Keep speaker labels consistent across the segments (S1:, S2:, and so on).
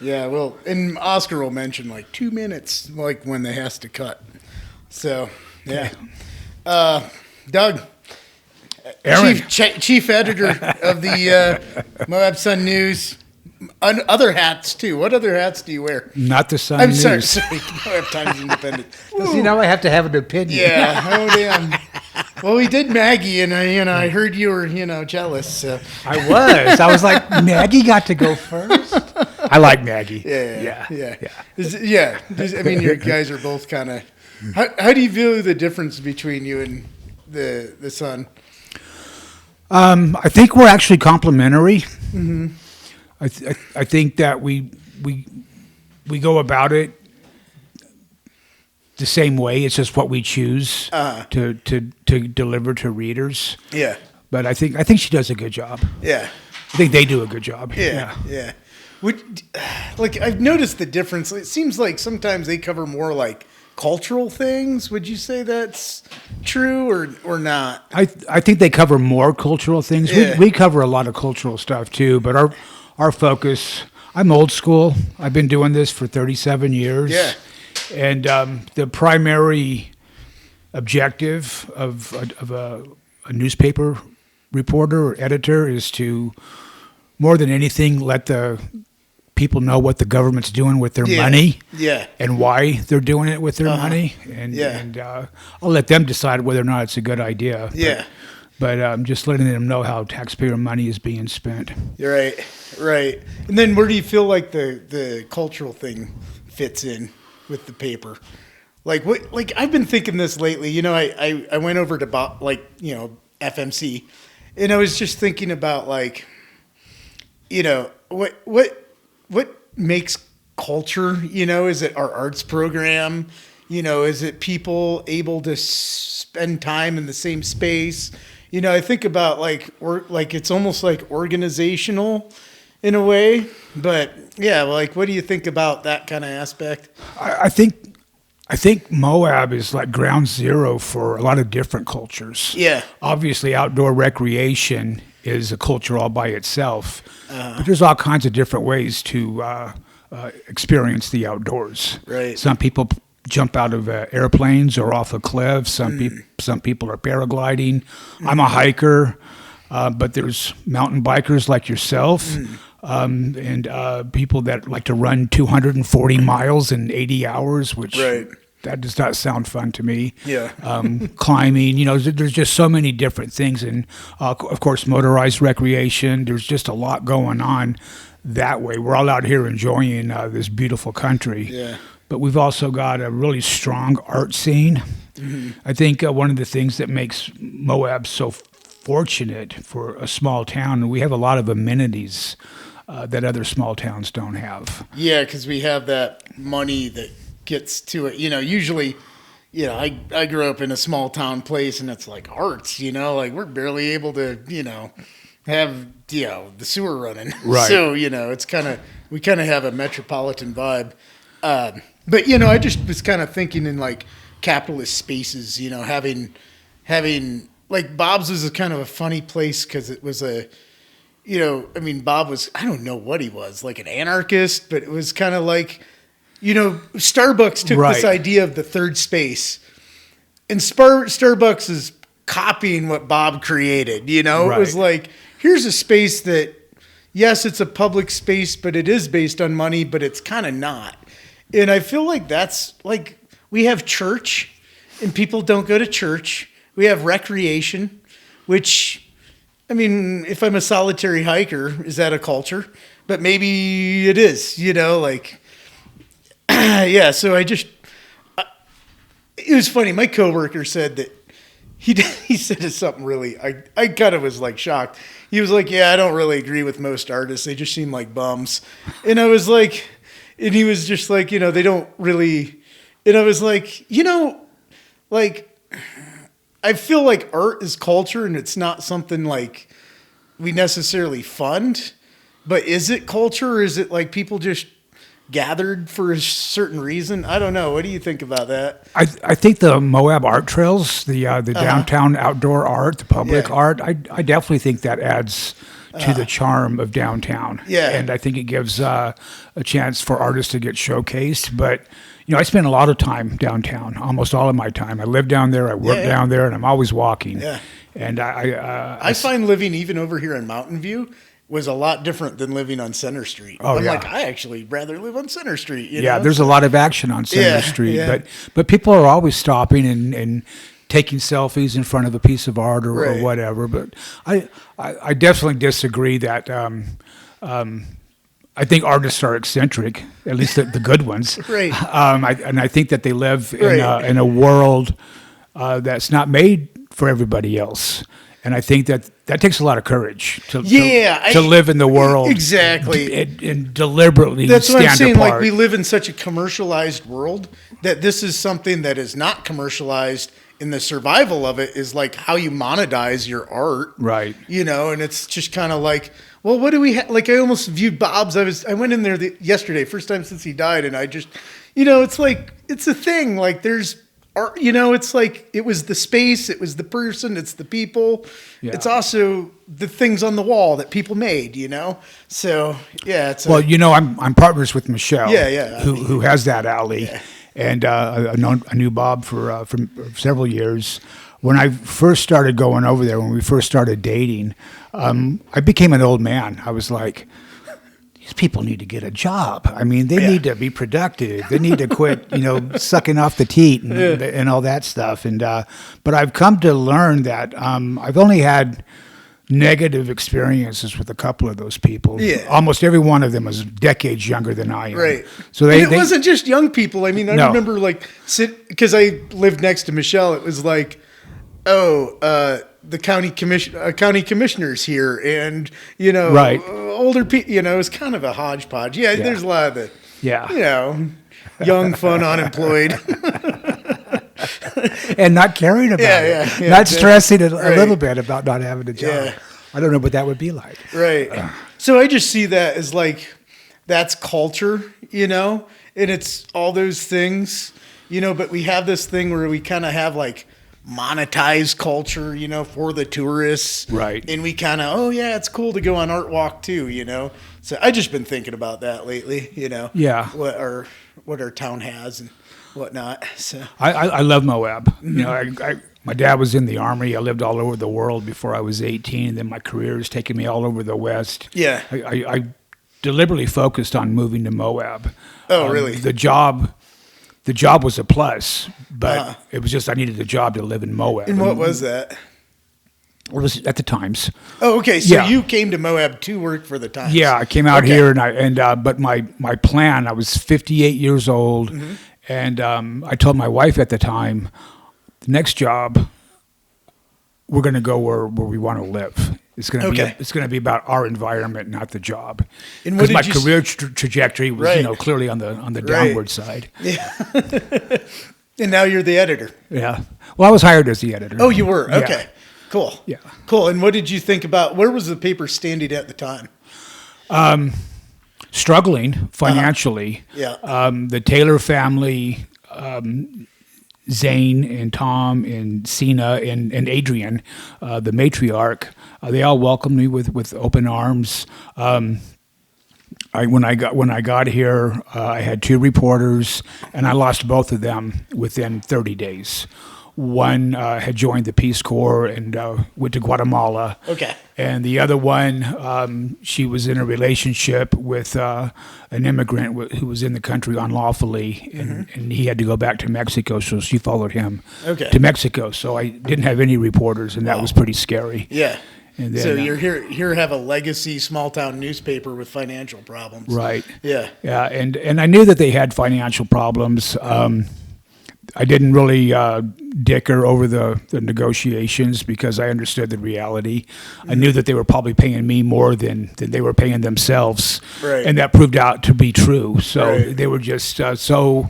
S1: Yeah, well, and Oscar will mention like 2 minutes, like when they has to cut. So, yeah. Doug,
S2: Aaron.
S1: chief editor of the Moab Sun News. Other hats too. What other hats do you wear?
S2: Not the Sun
S1: I'm
S2: News.
S1: sorry. Moab Times Independent.
S3: See, now I have to have an opinion.
S1: Yeah. Oh damn. Well, we did Maggie, and I heard you were jealous. So.
S3: I was like, Maggie got to go first.
S2: I like Maggie.
S1: Yeah. I mean, you guys are both kind of. How do you view the difference between you and the Sun?
S2: I think we're actually complementary. Mm-hmm. I think that we go about it the same way. It's just what we choose to deliver to readers.
S1: Yeah.
S2: But I think she does a good job.
S1: Yeah.
S2: I think they do a good job.
S1: Yeah. Like I've noticed the difference. It seems like sometimes they cover more like cultural things. Would you say that's true or not?
S2: I think they cover more cultural things.
S1: Yeah.
S2: We cover a lot of cultural stuff too, but our focus. I'm old school. I've been doing this for 37 years.
S1: Yeah.
S2: And the primary objective of a newspaper reporter or editor is to, more than anything, let the people know what the government's doing with their money, and why they're doing it with their money, and I'll let them decide whether or not it's a good idea. But I'm just letting them know how taxpayer money is being spent.
S1: You're right. And then where do you feel like the cultural thing fits in with the paper? Like what? Like I've been thinking this lately. I went over to FMC, and I was just thinking about like, what makes culture? Is it our arts program? Is it people able to spend time in the same space? I think about like it's almost like organizational in a way, but yeah, like what do you think about that kind of aspect?
S2: I think Moab is like ground zero for a lot of different cultures.
S1: Yeah.
S2: Obviously, outdoor recreation is a culture all by itself, but there's all kinds of different ways to experience the outdoors.
S1: Right.
S2: Some people jump out of airplanes or off of cliffs. Some people are paragliding. I'm a hiker, but there's mountain bikers like yourself, and people that like to run 240 miles in 80 hours, which that does not sound fun to me.
S1: Yeah.
S2: Climbing, there's just so many different things, and of course motorized recreation. There's just a lot going on that way. We're all out here enjoying this beautiful country.
S1: Yeah.
S2: But we've also got a really strong art scene. Mm-hmm. I think one of the things that makes Moab so fortunate for a small town, we have a lot of amenities that other small towns don't have.
S1: Yeah, because we have that money that gets to it. Usually, I grew up in a small town place, and it's like arts. Like we're barely able to, have the sewer running.
S2: Right.
S1: So it's we kind of have a metropolitan vibe. But I just was kind of thinking in like capitalist spaces, having like Bob's was a kind of a funny place because it was Bob was, I don't know what he was, like an anarchist, but it was kind of like, Starbucks took this idea of the third space, and Starbucks is copying what Bob created. It was like, here's a space that, yes, it's a public space, but it is based on money, but it's kind of not. And I feel like that's like, we have church and people don't go to church. We have recreation, which, if I'm a solitary hiker, is that a culture? But maybe it is, yeah. So it was funny. My coworker said that he said something really, I kind of was like shocked. He was like, yeah, I don't really agree with most artists. They just seem like bums. And I was like, and he was just like, they don't really, and I was like, like, I feel like art is culture and it's not something like we necessarily fund, but is it culture or is it like people just gathered for a certain reason? I don't know. What do you think about that?
S2: I think the Moab art trails, the downtown outdoor art, the public art, I definitely think that adds to the charm of downtown.
S1: Yeah.
S2: And I think it gives a chance for artists to get showcased. But, I spend a lot of time downtown, almost all of my time. I live down there, I work down there, and I'm always walking.
S1: Yeah.
S2: And
S1: I find living even over here in Mountain View was a lot different than living on Center Street.
S2: Oh,
S1: I'm
S2: yeah.
S1: like, I actually rather live on Center Street. You
S2: yeah,
S1: know?
S2: there's a lot of action on Center Street.
S1: yeah.
S2: But people are always stopping and taking selfies in front of a piece of art or
S1: Right.
S2: whatever. But I definitely disagree that I think artists are eccentric, at least the good ones.
S1: Right.
S2: I think that they live
S1: Right.
S2: in a world that's not made for everybody else. And I think that takes a lot of courage to live in the world.
S1: Exactly.
S2: And deliberately
S1: That's
S2: stand
S1: what I'm saying.
S2: apart.
S1: Like, we live in such a commercialized world that this is something that is not commercialized. And the survival of it is like how you monetize your art.
S2: Right.
S1: And it's just kind of like, well, what do we have? Like, I almost viewed Bob's. I went in there yesterday, first time since he died. And I just, it's like, it's a thing. Like, there's art, it's like, it was the space, it was the person, it's the people.
S2: Yeah.
S1: It's also the things on the wall that people made, So, yeah. It's
S2: I'm partners with Michelle.
S1: Yeah.
S2: Who has that alley.
S1: Yeah.
S2: And I knew Bob for several years. When I first started going over there, when we first started dating, I became an old man. I was like, these people need to get a job. I mean, they need to be productive. They need to quit, sucking off the teat and all that stuff. And but I've come to learn that I've only had negative experiences with a couple of those people.
S1: Yeah.
S2: Almost every one of them is decades younger than I am.
S1: Right.
S2: So
S1: it wasn't just young people. I mean, I
S2: No.
S1: remember because I lived next to Michelle. It was like, the county commissioners here, and
S2: Right.
S1: older people. It's kind of a hodgepodge. Yeah, there's a lot of the young, fun, unemployed.
S2: and not caring about it.
S1: Yeah,
S2: not
S1: exactly.
S2: stressing a
S1: Right.
S2: little bit about not having a job.
S1: Yeah.
S2: I don't know what that would be like.
S1: Right. So I just see that as like, that's culture, and it's all those things, but we have this thing where we kind of have like monetized culture, for the tourists.
S2: Right.
S1: And we kind of, it's cool to go on Art Walk too, So I just been thinking about that lately,
S2: Yeah.
S1: what our town has and whatnot. So
S2: I love Moab.
S1: Mm-hmm.
S2: My dad was in the Army. I lived all over the world before I was 18. And then my career has taken me all over the West.
S1: Yeah.
S2: I deliberately focused on moving to Moab.
S1: Oh, really?
S2: The job was a plus, but it was just I needed a job to live in Moab.
S1: and what was that?
S2: It was at the Times.
S1: Oh, okay. So
S2: Yeah.
S1: you came to Moab to work for the Times.
S2: Yeah, I came out
S1: Okay.
S2: here but my plan, I was 58 years old,
S1: Mm-hmm.
S2: and I told my wife at the time, the next job, we're going to go where we want to live. It's going to
S1: Okay.
S2: it's going to be about our environment, not the job.
S1: And what
S2: Because my
S1: did you
S2: career trajectory was
S1: Right.
S2: clearly on the
S1: Right.
S2: downward side.
S1: Yeah. And now you're the editor.
S2: Yeah. Well, I was hired as the editor.
S1: Oh, you were?
S2: Yeah.
S1: Okay. Cool.
S2: Yeah.
S1: Cool. And what did you think about, where was the paper standing at the time?
S2: Struggling financially.
S1: Yeah.
S2: The Taylor family, Zane and Tom and Sina and Adrian, the matriarch, they all welcomed me with open arms. When I got here, I had 2 reporters, and I lost both of them within 30 days. One had joined the Peace Corps and went to Guatemala.
S1: Okay.
S2: And the other one, she was in a relationship with an immigrant who was in the country unlawfully, and he had to go back to Mexico, so she followed him to Mexico. So I didn't have any reporters, and that was pretty scary.
S1: Yeah.
S2: And then,
S1: So you're here have a legacy small town newspaper with financial problems.
S2: Right.
S1: Yeah.
S2: Yeah, and I knew that they had financial problems. I didn't really dicker over the negotiations because I understood the reality. I knew that they were probably paying me more than they were paying themselves.
S1: Right.
S2: And that proved out to be true. So
S1: Right.
S2: they were just so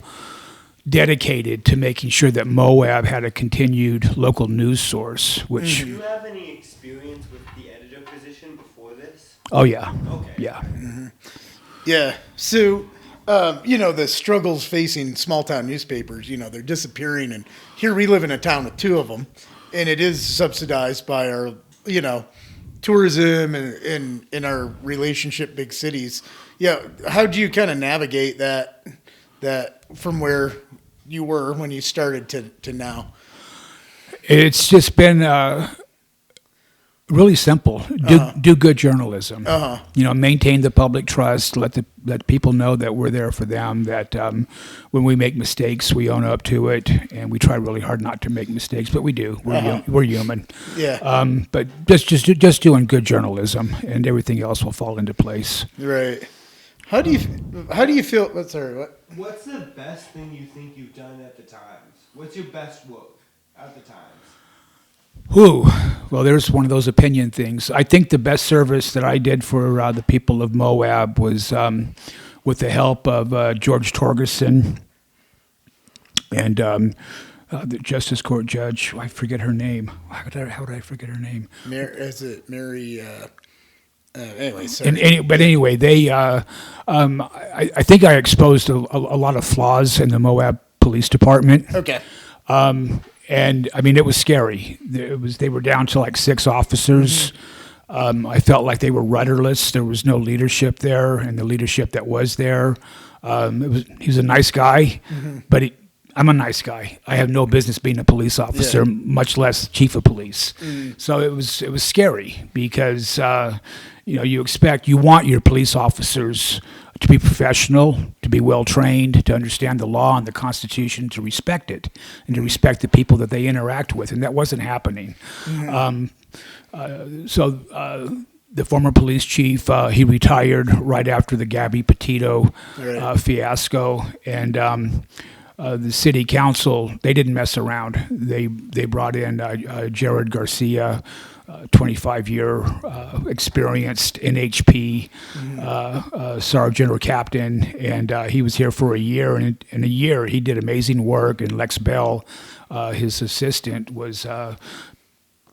S2: dedicated to making sure that Moab had a continued local news source, which,
S4: Do you have any experience with the editor position before this?
S2: oh yeah,
S4: Okay.
S2: yeah.
S1: Yeah. So, the struggles facing small town newspapers, they're disappearing. And here we live in a town with 2 of them, and it is subsidized by our, tourism and in our relationship big cities. Yeah, how do you kind of navigate that from where you were when you started to now?
S2: It's just been really simple. Do good journalism. Maintain the public trust. Let people know that we're there for them. That when we make mistakes, we own up to it, and we try really hard not to make mistakes, but we do. We're human.
S1: Yeah.
S2: But just doing good journalism, and everything else will fall into place.
S1: Right. How do you feel? Sorry, what?
S4: What's the best thing you think you've done at the Times? What's your best work at the Times?
S2: Well, there's one of those opinion things. I think the best service that I did for the people of Moab was with the help of George Torgerson and the Justice Court judge. I forget her name. How did I forget her name?
S1: Is it Mary? Anyway, sorry.
S2: But anyway, they. I think I exposed a lot of flaws in the Moab Police Department.
S1: Okay.
S2: And I mean, it was scary. They were down to like 6 officers. I felt like they were rudderless. There was no leadership there, and the leadership that was there, he was a nice guy, but I'm a nice guy. I have no business being a police officer, much less chief of police. So it was scary because you want your police officers to be professional, to be well trained, to understand the law and the Constitution, to respect it, and to respect the people that they interact with, and that wasn't happening. So the former police chief, he retired right after the Gabby Petito fiasco, and the city council, they didn't mess around. They brought in Jared Garcia, 25-year experienced NHP sergeant or captain, and he was here for a year. And in a year, he did amazing work. And Lex Bell, his assistant, was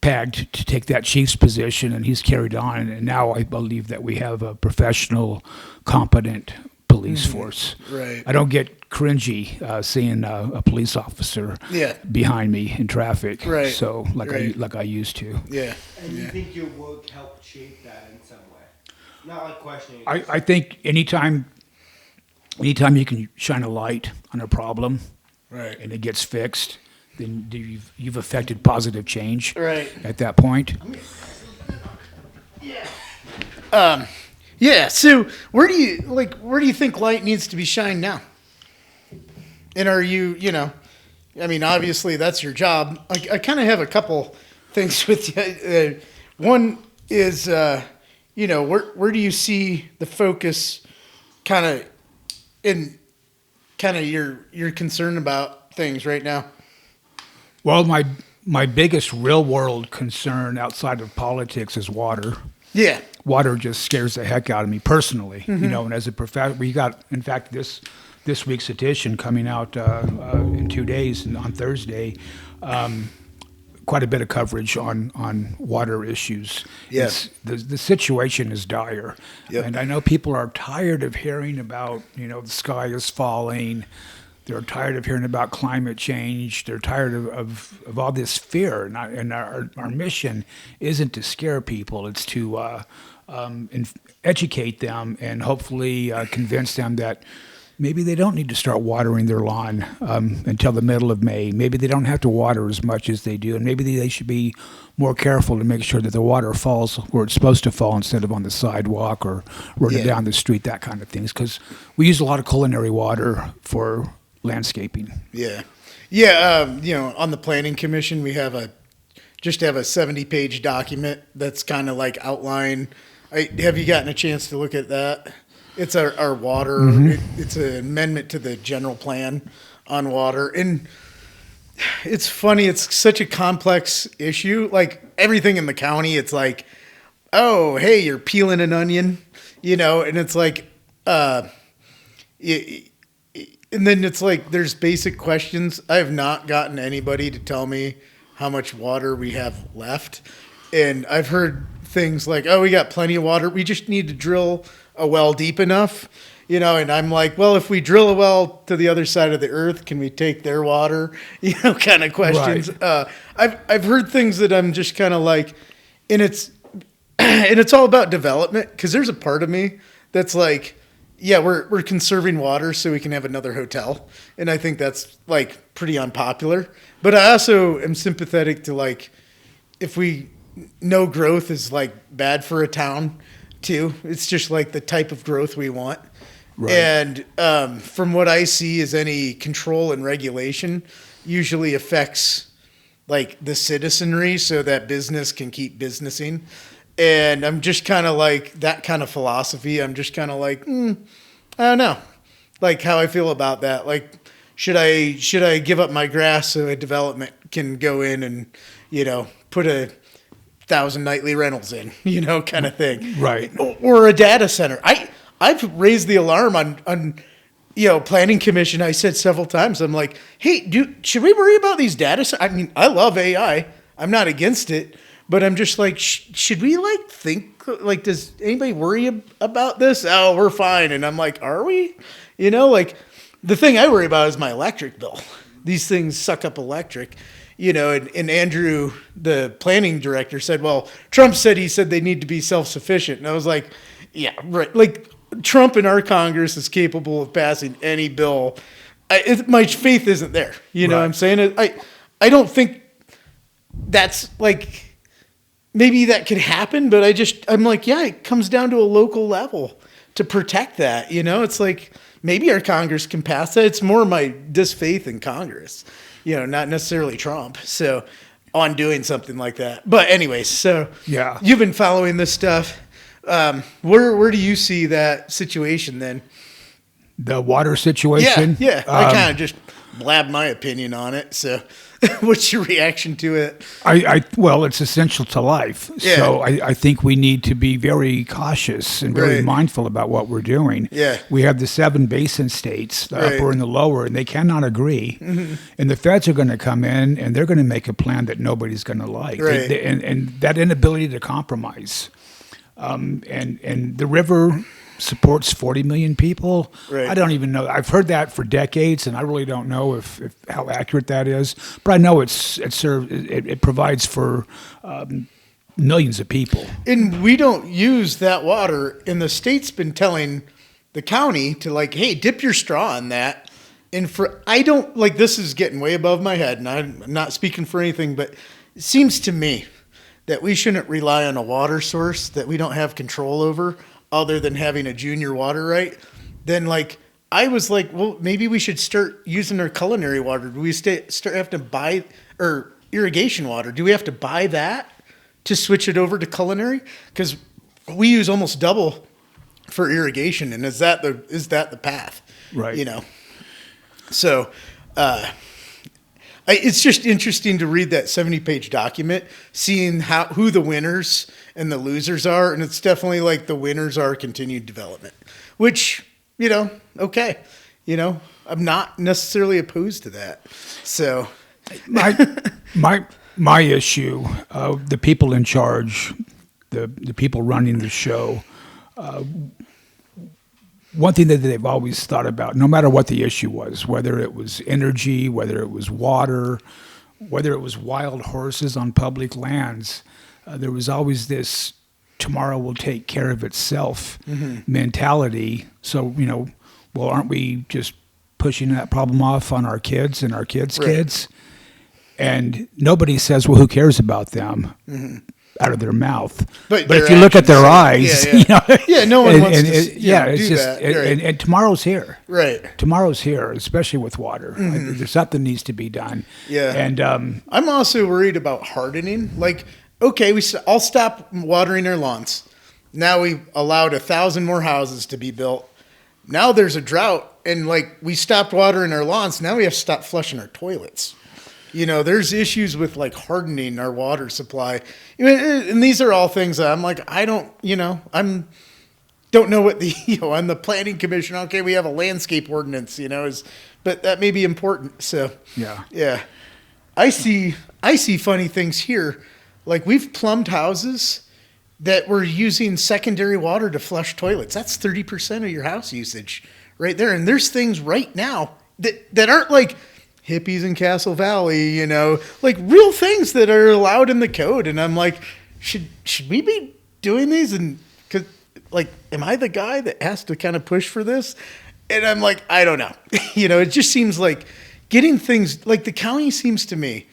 S2: pegged to take that chief's position, and he's carried on. And now I believe that we have a professional, competent police force.
S1: Right.
S2: I don't get cringy seeing a police officer behind me in traffic.
S1: Right.
S2: So like I used to.
S1: Yeah.
S4: And you think your work helped shape that in some way? Not like questioning.
S2: I think anytime you can shine a light on a problem, and it gets fixed, then you've affected positive change.
S1: Right.
S2: At that point.
S1: Yeah. So where do you think light needs to be shined now? And are you, I mean, obviously that's your job. I kind of have a couple things with you. One is, where do you see the focus kind of in kind of your concern about things right now?
S2: Well, my biggest real world concern outside of politics is water.
S1: Yeah.
S2: Water just scares the heck out of me personally, and as a professor, we got, in fact, this week's edition coming out in 2 days, and on Thursday, quite a bit of coverage on water issues.
S1: Yes.
S2: The situation is dire.
S1: Yep.
S2: And I know people are tired of hearing about, the sky is falling. They're tired of hearing about climate change. They're tired of all this fear. And our mission isn't to scare people. It's to educate them and hopefully convince them that maybe they don't need to start watering their lawn until the middle of May. Maybe they don't have to water as much as they do. And maybe they should be more careful to make sure that the water falls where it's supposed to fall instead of on the sidewalk or running down the street, that kind of things. Because we use a lot of culinary water for landscaping.
S1: Yeah. Yeah. On the planning commission, we have a 70-page document that's kind of like outline. Have you gotten a chance to look at that? It's our water. It's an amendment to the general plan on water. And it's funny. It's such a complex issue. Like everything in the county, it's like, oh, hey, you're peeling an onion, and it's like, and then it's like there's basic questions. I have not gotten anybody to tell me how much water we have left. And I've heard things like, oh, we got plenty of water. We just need to drill a well deep enough, and I'm like, well, if we drill a well to the other side of the earth, can we take their water? Kind of questions.
S2: Right.
S1: I've heard things that I'm just kind of like, and and it's all about development, because there's a part of me that's like, yeah, we're conserving water so we can have another hotel, and I think that's like pretty unpopular. But I also am sympathetic to like, if we know growth is like bad for a town too. It's just like the type of growth we want. Right. And from what I see, is any control and regulation usually affects like the citizenry so that business can keep businessing. And I'm just kind of like that kind of philosophy. I'm just kind of like, I don't know, like how I feel about that. Like, should I give up my grass so a development can go in and, put 1,000 nightly rentals in, kind of thing.
S2: Right.
S1: Or a data center. I've raised the alarm on planning commission. I said several times, I'm like, hey, should we worry about these data centers? I mean, I love AI. I'm not against it. But I'm just like, should we think, does anybody worry about this? Oh, we're fine. And I'm like, are we? The thing I worry about is my electric bill. These things suck up electric, and Andrew, the planning director, said, well, Trump said they need to be self-sufficient. And I was like, yeah, right. Like, Trump in our Congress is capable of passing any bill. My faith isn't there. You know what I'm saying? I don't think that's like... Maybe that could happen, but I'm like, yeah, it comes down to a local level to protect that. It's like maybe our Congress can pass that. It's more my disfaith in Congress, not necessarily Trump. So on doing something like that. But anyways, so
S2: yeah,
S1: you've been following this stuff. Where do you see that situation then?
S2: The water situation?
S1: Yeah. I kind of just blabbed my opinion on it. So what's your reaction to it?
S2: Well, it's essential to life. Yeah. So I think we need to be very cautious and very mindful about what we're doing.
S1: Yeah.
S2: We have the 7 basin states, the upper and the lower, and they cannot agree. Mm-hmm. And the feds are going to come in and they're going to make a plan that nobody's going to like.
S1: Right.
S2: And that inability to compromise. And the river supports 40 million people. Right. I don't even know. I've heard that for decades, and I really don't know if how accurate that is. But I know it provides for millions of people. And
S1: we don't use that water. And the state's been telling the county to hey, dip your straw in that. And I don't this is getting way above my head, and I'm not speaking for anything, but it seems to me that we shouldn't rely on a water source that we don't have control over, other than having a junior water right. Then I was like, well, maybe we should start using our culinary water. Do we have to buy, or irrigation water? Do we have to buy that to switch it over to culinary? Because we use almost double for irrigation, and is that the path?
S2: Right.
S1: So it's just interesting to read that 70-page document, seeing who the winners and the losers are, and it's definitely the winners are continued development, which, okay, I'm not necessarily opposed to that. So
S2: my issue, the people in charge, the people running the show, one thing that they've always thought about, no matter what the issue was, whether it was energy, whether it was water, whether it was wild horses on public lands, there was always this tomorrow will take care of itself mentality. So, well, aren't we just pushing that problem off on our kids and our kids' kids? And nobody says, well, who cares about them? Out of their mouth, but if you look at their eyes,
S1: no one wants to
S2: it's
S1: do
S2: just,
S1: that. Right.
S2: And tomorrow's here,
S1: right?
S2: Tomorrow's here, especially with water. There's something needs to be done.
S1: Yeah,
S2: and
S1: I'm also worried about hardening. Okay, I'll stop watering our lawns. Now we've allowed 1,000 more houses to be built. Now there's a drought, and we stopped watering our lawns. Now we have to stop flushing our toilets. There's issues with hardening our water supply, and these are all things that I'm I don't know what on the planning commission. Okay, we have a landscape ordinance, but that may be important. So yeah, I see funny things here. We've plumbed houses that were using secondary water to flush toilets. That's 30% of your house usage right there, and there's things right now that aren't hippies in Castle Valley, real things that are allowed in the code. And I'm should we be doing these? And cause, like, am I the guy that has to kind of push for this? And I'm like, I don't know. It just seems like getting things like the county seems to me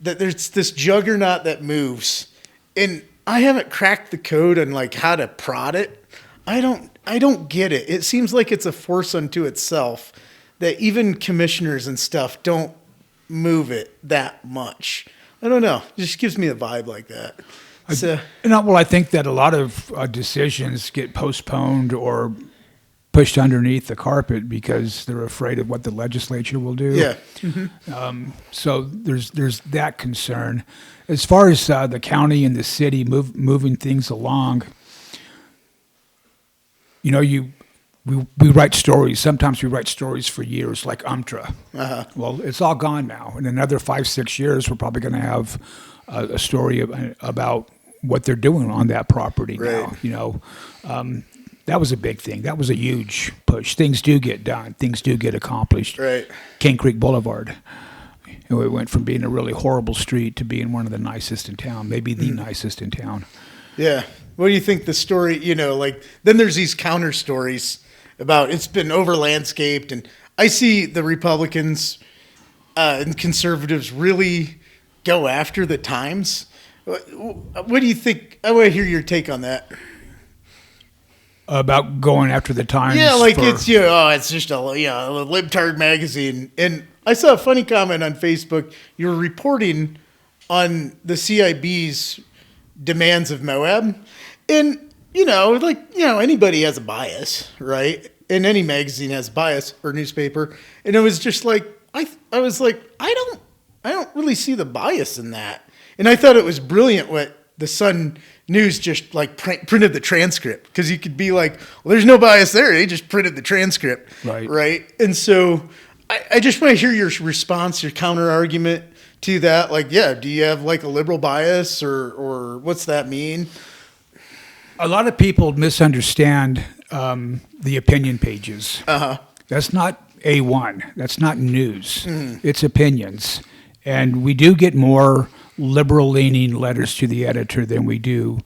S1: that there's this juggernaut that moves, and I haven't cracked the code on like how to prod it. I don't get it. It seems like it's a force unto itself that even commissioners and stuff don't move it that much. I don't know. It just gives me a vibe like that. So,
S2: Well, I think that a lot of decisions get postponed or pushed underneath the carpet because they're afraid of what the legislature will do.
S1: yeah.
S2: So there's that concern. As far as the county and the city moving things along, we write stories. Sometimes we write stories for years, like UMTRA.
S1: Uh-huh.
S2: Well, it's all gone now. In another 5-6 years, we're probably going to have a story about what they're doing on that property
S1: Right.
S2: now. That was a big thing. That was a huge push. Things do get done. Things do get accomplished.
S1: Right.
S2: King Creek Boulevard. And we went from being a really horrible street to being one of the nicest in town, maybe the nicest in town.
S1: Yeah. What do you think the story, then there's these counter stories about it's been over landscaped, and I see the Republicans and conservatives really go after the Times. What do you think? I want to hear your take on that.
S2: About going after the Times.
S1: Yeah, like it's just a libtard magazine. And I saw a funny comment on Facebook. You were reporting on the CIB's demands of Moab, and anybody has a bias, right? And any magazine has bias or newspaper. And it was just like I was like I don't really see the bias in that. And I thought it was brilliant what the Sun News just like printed the transcript, because you could be like, well, there's no bias there. They just printed the transcript. Right. And so I just want to hear your response, your counter argument to that. Like, yeah, do you have like a liberal bias or what's that mean?
S2: A lot of people misunderstand the opinion pages.
S1: Uh-huh.
S2: That's not A1. That's not news. It's opinions. And we do get more liberal-leaning letters to the editor than we do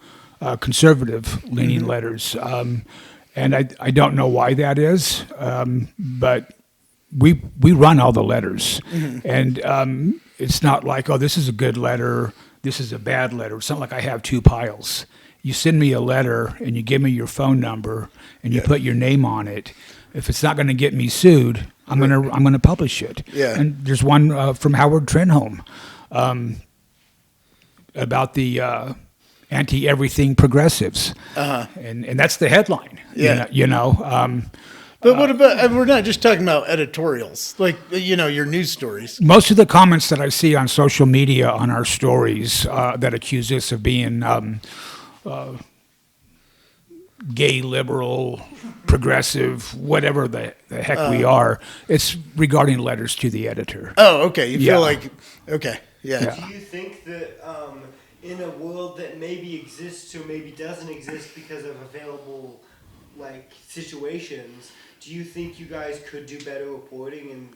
S2: conservative-leaning letters. And I don't know why that is, but we run all the letters. And it's not like, oh, this is a good letter, this is a bad letter. It's not like I have two piles. You send me a letter and you give me your phone number and you put your name on it. If it's not going to get me sued, I'm gonna publish it.
S1: Yeah.
S2: And there's one from Howard Trenholm about the anti-everything progressives, and that's the headline.
S1: Yeah. But what about? We're not just talking about editorials, like your news stories.
S2: Most of the comments that I see on social media on our stories that accuse us of being gay, liberal, progressive, whatever the heck we are, it's regarding letters to the editor.
S1: Oh, okay. You feel like, okay, yeah.
S4: Do you think that in a world that maybe exists or maybe doesn't exist because of available situations, do you think you guys could do better reporting and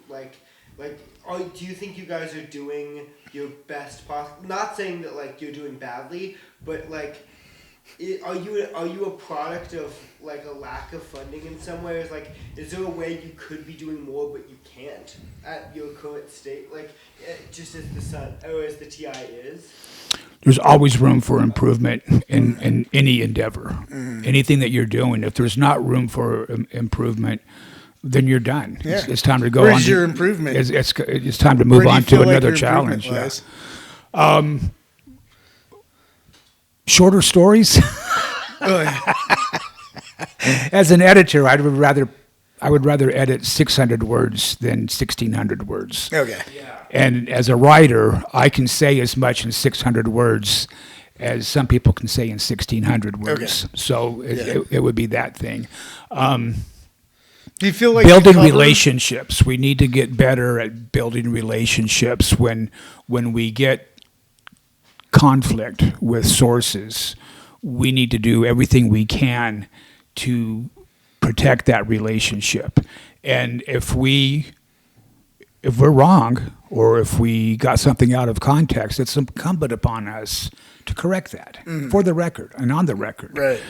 S4: do you think you guys are doing your best possible? Not saying that you're doing badly, but are you a product of a lack of funding in some ways? Is there a way you could be doing more but you can't at your current state? Just as the Sun or as the TI is?
S2: There's always room for improvement in any endeavor. Anything that you're doing, if there's not room for improvement, then you're done.
S1: Yeah.
S2: It's time to go on.
S1: Where's your improvement?
S2: It's time to move on to another challenge. Yeah. Shorter stories. As an editor, I would rather edit 600 words than 1,600 words.
S1: Okay.
S2: And as a writer, I can say as much in 600 words as some people can say in 1,600 words.
S1: Okay.
S2: So it would be that thing.
S1: Do you feel like
S2: building relationships? We need to get better at building relationships when we get conflict with sources. We need to do everything we can to protect that relationship. And if we if we're wrong or if we got something out of context, it's incumbent upon us to correct that for the record and on the record,
S1: Right.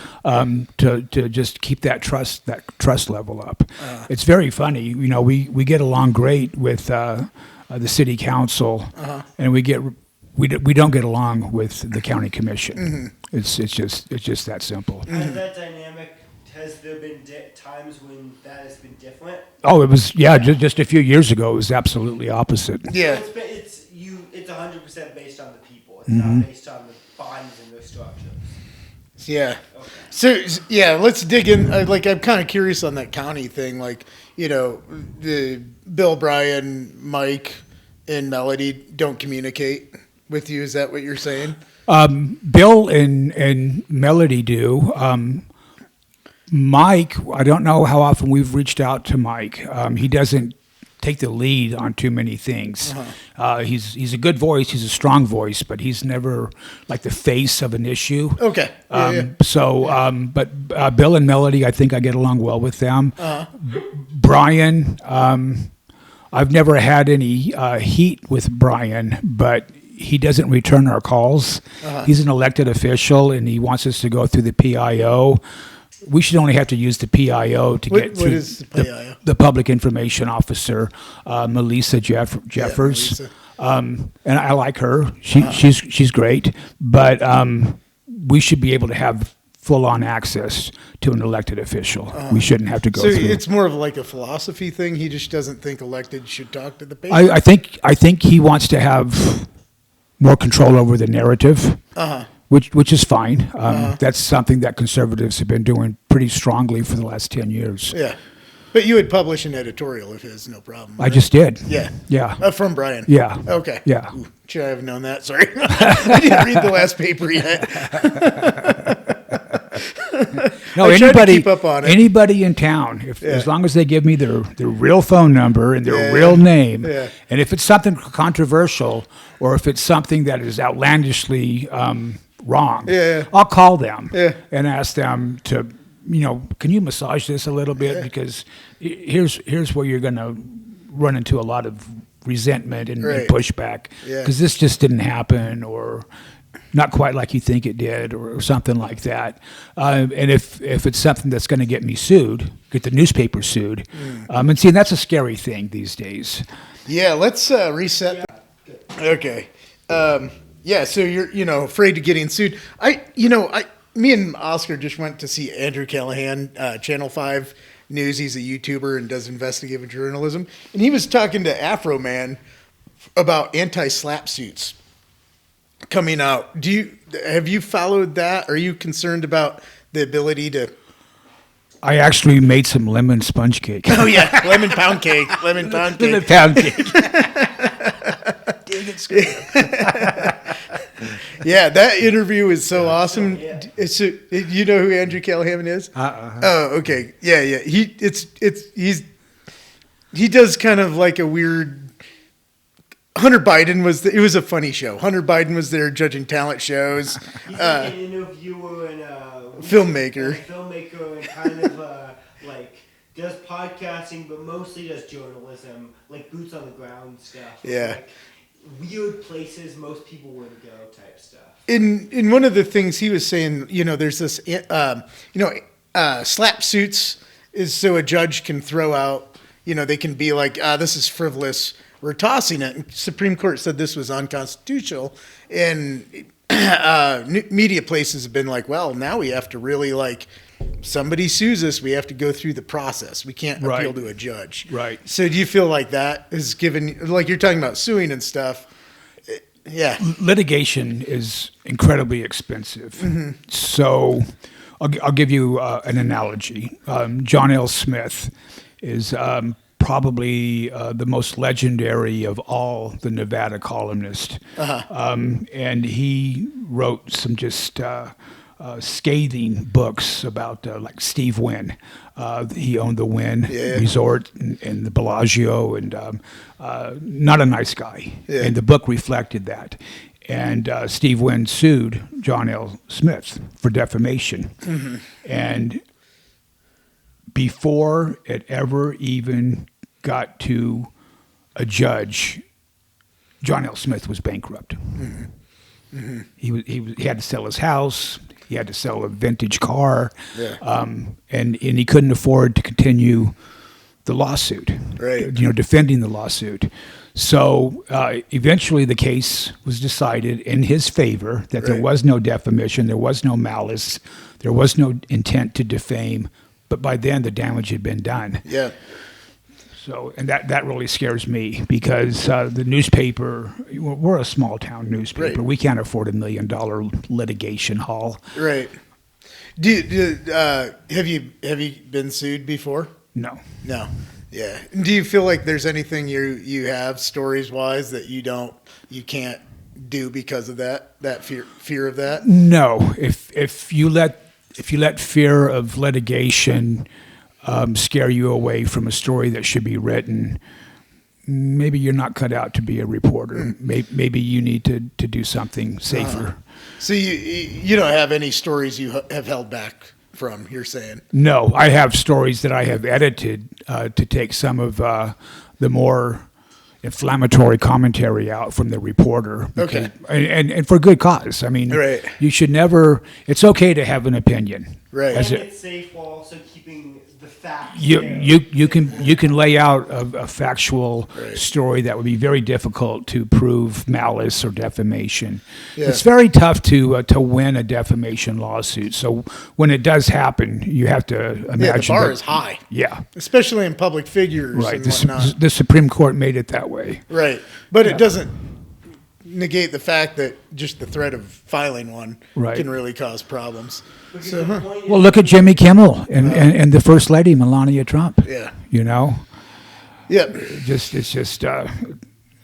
S2: To just keep that trust level up. It's very funny, you know. We get along great with the city council, and we don't get along with the county commission. It's just that simple.
S4: Has that dynamic? Has there been times when that has been different?
S2: Oh, it was just a few years ago. It was absolutely opposite.
S1: Yeah.
S4: So it's 100% based on the people. It's not based on the bodies and their structures.
S1: Yeah.
S4: Okay.
S1: So yeah, let's dig in. Like, I'm kind of curious on that county thing. Like, you know, the Bill, Brian, Mike, and Melody don't communicate with you. Is that what you're saying?
S2: Bill and Melody do. Mike, I don't know how often we've reached out to Mike. He doesn't take the lead on too many things. He's a good voice. He's a strong voice, but he's never like the face of an issue.
S1: Okay. Yeah.
S2: But Bill and Melody, I think I get along well with them. Brian, I've never had any heat with Brian, but he doesn't return our calls. He's an elected official, and he wants us to go through the PIO. We should only have to use the PIO to get through
S1: what is the PIO?
S2: The Public Information Officer, Melissa Jeffers.
S1: Melissa.
S2: And I like her. She's great, but we should be able to have full-on access to an elected official. We shouldn't have to go
S1: So
S2: through.
S1: it's more of like a philosophy thing. He just doesn't think elected should talk to the patient.
S2: I think he wants to have more control over the narrative. Which is fine. That's something that conservatives have been doing pretty strongly for the last 10 years.
S1: Yeah. But you would publish an editorial of his, no problem.
S2: I just did.
S1: Yeah.
S2: Yeah.
S1: From Brian.
S2: Yeah.
S1: Okay.
S2: Yeah.
S1: Ooh, should I have known that? Sorry. I didn't read the last paper yet.
S2: No,
S1: I tried to keep up on it.
S2: Anybody in town, as long as they give me their real phone number and their real name, and if it's something controversial or if it's something that is outlandishly wrong, I'll call them and ask them to, can you massage this a little bit, because here's where you're going to run into a lot of resentment and pushback, because this just didn't happen, or not quite like you think it did, or something like that. And if it's something that's going to get me sued, get the newspaper sued, and see, that's a scary thing these days.
S1: Yeah, let's reset. Okay. So you're, afraid of getting sued. Me and Oscar just went to see Andrew Callahan, Channel 5 News. He's a YouTuber and does investigative journalism. And he was talking to Afro Man about anti-slap suits coming out. Have you followed that? Are you concerned about the ability to...
S2: I actually made some lemon sponge cake.
S1: Oh, yeah. Lemon pound cake. Lemon pound cake.
S2: Lemon pound cake.
S1: Yeah, that interview is so awesome. You know who Andrew Callahan is? Oh, okay. Yeah. He does kind of like a weird. Hunter Biden it was a funny show. Hunter Biden was there judging talent shows.
S4: He's like an interviewer and
S1: filmmaker.
S4: And kind of does podcasting, but mostly does journalism, like boots on the ground stuff.
S1: Yeah.
S4: Like weird places most people wouldn't go type stuff.
S1: In one of the things he was saying, there's this, slap suits is so a judge can throw out, they can be like, this is frivolous, we're tossing it. And Supreme Court said this was unconstitutional. And media places have been like, well, now we have to really somebody sues us, we have to go through the process. We can't appeal to a judge. Right. So do you feel like that is given, like you're talking about suing and stuff? Yeah.
S2: Litigation is incredibly expensive. So I'll give you an analogy. John L. Smith is probably the most legendary of all the Nevada columnists. And he wrote some just scathing books about like Steve Wynn. He owned the Wynn Resort and the Bellagio, and not a nice guy. And the book reflected that. And Steve Wynn sued John L. Smith for defamation. And before it ever even got to a judge, John L. Smith was bankrupt. He had to sell his house. He had to sell a vintage car, and he couldn't afford to continue the lawsuit.
S1: Right.
S2: Defending the lawsuit. So eventually, the case was decided in his favor that there was no defamation, there was no malice, there was no intent to defame. But by then, the damage had been done.
S1: Yeah.
S2: So, and that really scares me because the newspaper, we're a small town newspaper.
S1: Right.
S2: We can't afford $1 million litigation haul.
S1: Right. Have you been sued before?
S2: No.
S1: No. Yeah. Do you feel like there's anything you have stories wise that you can't do because of that fear of that?
S2: No. If you let fear of litigation scare you away from a story that should be written, maybe you're not cut out to be a reporter. Maybe you need to do something safer.
S1: So you don't have any stories you have held back from, you're saying?
S2: No, I have stories that I have edited to take some of the more inflammatory commentary out from the reporter.
S1: Okay.
S2: And for good cause. I mean, you should never, it's okay to have an opinion.
S1: Right.
S4: And it's safe while also keeping the facts.
S2: You can lay out a factual story that would be very difficult to prove malice or defamation.
S1: Yeah.
S2: It's very tough to win a defamation lawsuit. So when it does happen, you have to imagine
S1: the bar is high.
S2: Yeah,
S1: especially in public figures.
S2: right.
S1: And whatnot.
S2: The Supreme Court made it that way.
S1: Right, but it doesn't negate the fact that just the threat of filing one can really cause problems. So,
S2: well, look at Jimmy Kimmel and the First Lady Melania Trump.
S1: Yeah.
S2: It's just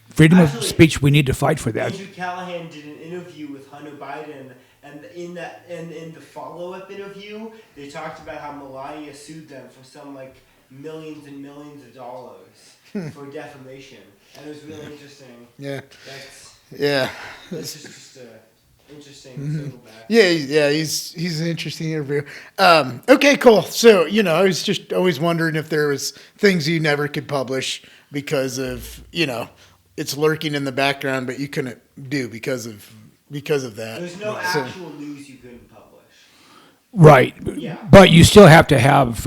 S2: freedom of speech. We need to fight for that.
S4: Andrew Callahan did an interview with Hunter Biden, and in the follow-up interview, they talked about how Melania sued them for some millions and millions of dollars for defamation, and it was really interesting.
S1: Yeah.
S4: This is just interesting to circle back.
S1: Yeah, he's an interesting interview. Okay, cool. So, I was just always wondering if there was things you never could publish because of, it's lurking in the background, but you couldn't do because of that.
S4: There's no actual news you couldn't publish.
S2: Right.
S4: Yeah.
S2: But you still have to have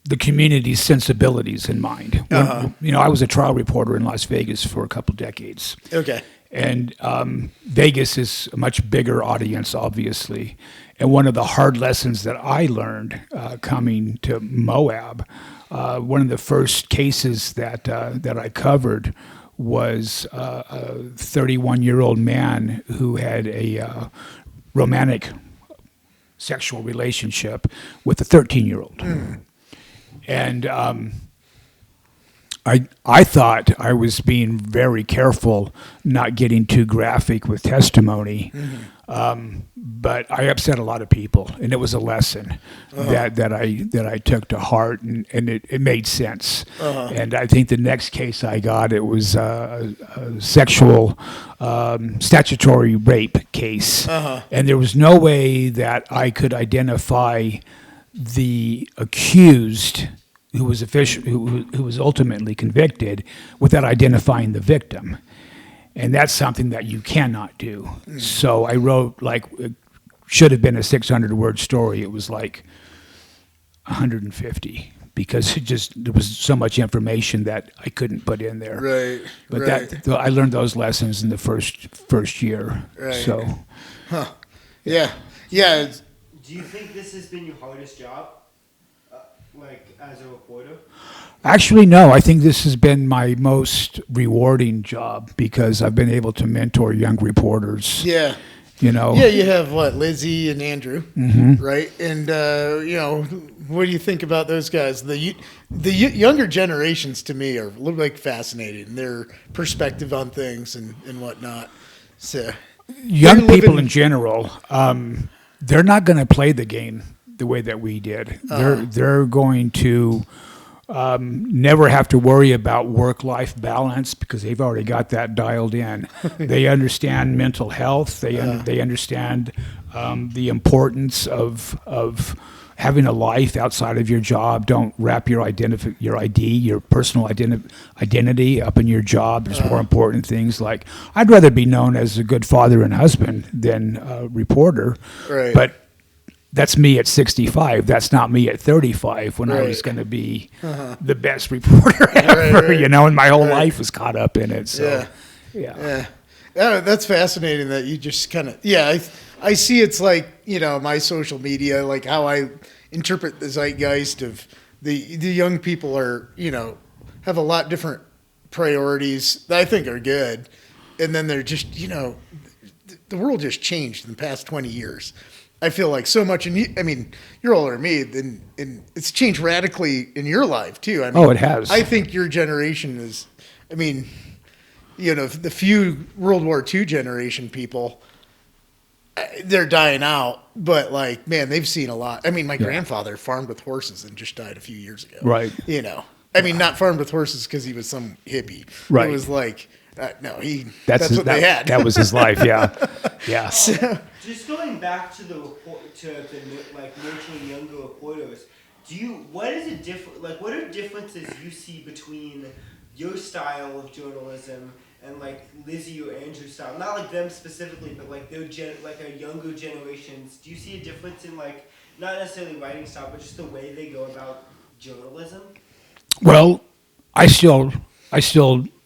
S2: the community's sensibilities in mind. I was a trial reporter in Las Vegas for a couple decades.
S1: Okay.
S2: And Vegas is a much bigger audience, obviously. And one of the hard lessons that I learned coming to Moab, one of the first cases that I covered was a 31-year-old man who had a romantic sexual relationship with a 13-year-old. And I thought I was being very careful, not getting too graphic with testimony, but I upset a lot of people, and it was a lesson that I took to heart, and it made sense. And I think the next case I got, it was a sexual statutory rape case, and there was no way that I could identify the accused who was ultimately convicted without identifying the victim. And that's something that you cannot do. So I wrote, it should have been a 600-word story. It was 150 because there was so much information that I couldn't put in there.
S1: Right.
S2: But I learned those lessons in the first year.
S1: Right.
S2: So.
S1: Yeah.
S4: Do you think this has been your hardest job? As a reporter?
S2: Actually, no. I think this has been my most rewarding job because I've been able to mentor young reporters.
S1: Yeah.
S2: Yeah,
S1: you have Lizzie and Andrew, right? And what do you think about those guys? The younger generations to me are fascinating. Their perspective on things and whatnot. So
S2: young people in general, they're not going to play the game the way that we did. They're going to never have to worry about work-life balance because they've already got that dialed in. They understand mental health. They understand the importance of having a life outside of your job. Don't wrap your your personal identity up in your job. There's more important things. Like, I'd rather be known as a good father and husband than a reporter.
S1: Right.
S2: But that's me at 65. That's not me at 35 when I was going to be the best reporter ever,
S1: right.
S2: and my whole life was caught up in it. So,
S1: Yeah, that's fascinating that you just kind of, I see it's like, my social media, like how I interpret the zeitgeist of the young people are, have a lot different priorities that I think are good. And then they're just, the world just changed in the past 20 years. I feel like so much, and you're older than me, and it's changed radically in your life too.
S2: It has.
S1: I think your generation is, the few World War II generation people, they're dying out, but like, man, they've seen a lot. My grandfather farmed with horses and just died a few years ago.
S2: Right.
S1: Not farmed with horses because he was some hippie.
S2: Right.
S1: It was like, no,
S2: that's
S1: what they had.
S2: That was his life. Yeah. Yeah.
S4: Just going back to the nurturing younger reporters, what are differences you see between your style of journalism and like Lizzie or Andrew's style? Not like them specifically, but like their our younger generations. Do you see a difference in like not necessarily writing style, but just the way they go about journalism?
S2: Well, I still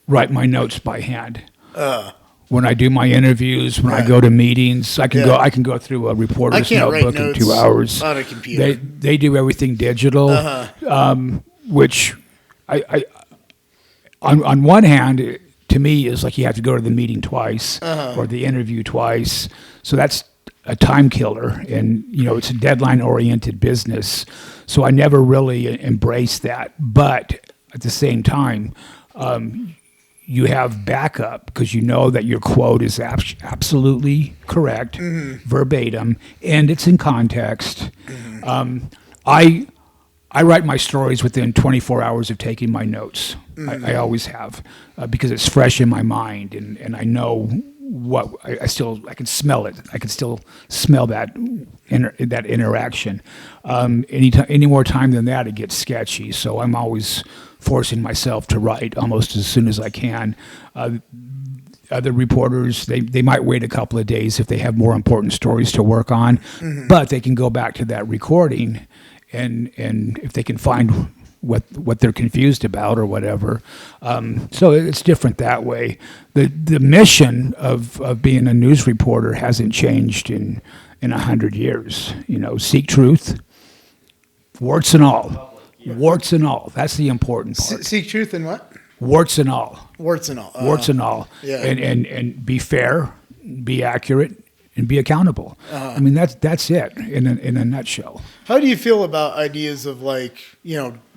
S2: write my notes by hand. When I do my interviews, when I go to meetings, I can go through a reporter's notebook in 2 hours.
S1: On a computer.
S2: They do everything digital, which I on one hand, to me, is like you have to go to the meeting twice or the interview twice. So that's a time killer, and it's a deadline-oriented business. So I never really embraced that. But at the same time, you have backup because you know that your quote is absolutely correct, verbatim, and it's in context. I write my stories within 24 hours of taking my notes. I always have because it's fresh in my mind, and I know what I can smell it. I can still smell that interaction. Any more time than that, it gets sketchy. So I'm always forcing myself to write almost as soon as I can. Other reporters, they might wait a couple of days if they have more important stories to work on, but they can go back to that recording, and if they can find what they're confused about or whatever. So it's different that way. The mission of being a news reporter hasn't changed in 100 years. Seek truth, warts and all. Warts and all. That's the important part.
S1: Seek truth and what?
S2: Warts and all.
S1: Warts and all.
S2: Warts and all.
S1: Yeah.
S2: And be fair, be accurate, and be accountable. That's it in a nutshell.
S1: How do you feel about ideas of like,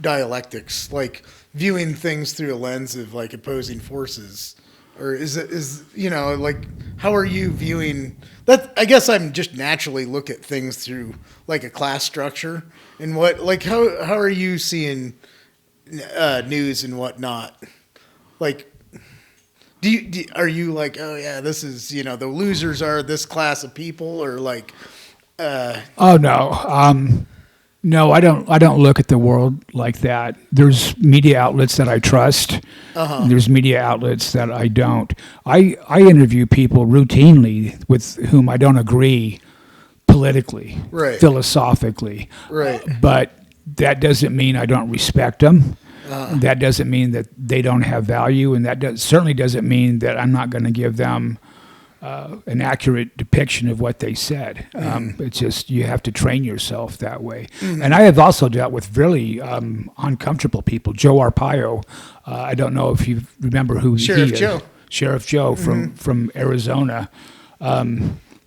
S1: dialectics, like viewing things through a lens of like opposing forces? Or like, how are you viewing that? I guess I'm just naturally look at things through like a class structure and how are you seeing news and whatnot? Like, are you like, oh yeah, this is, the losers are this class of people, or like,
S2: oh no. No, I don't look at the world like that. There's media outlets that I trust. And there's media outlets that I don't. I interview people routinely with whom I don't agree politically,
S1: right,
S2: philosophically.
S1: Right.
S2: But that doesn't mean I don't respect them. That doesn't mean that they don't have value, and that certainly doesn't mean that I'm not going to give them an accurate depiction of what they said. It's just you have to train yourself that way. And I have also dealt with really uncomfortable people. Joe Arpaio, I don't know if you remember who
S1: Sheriff
S2: he is.
S1: Joe.
S2: Sheriff Joe from Arizona.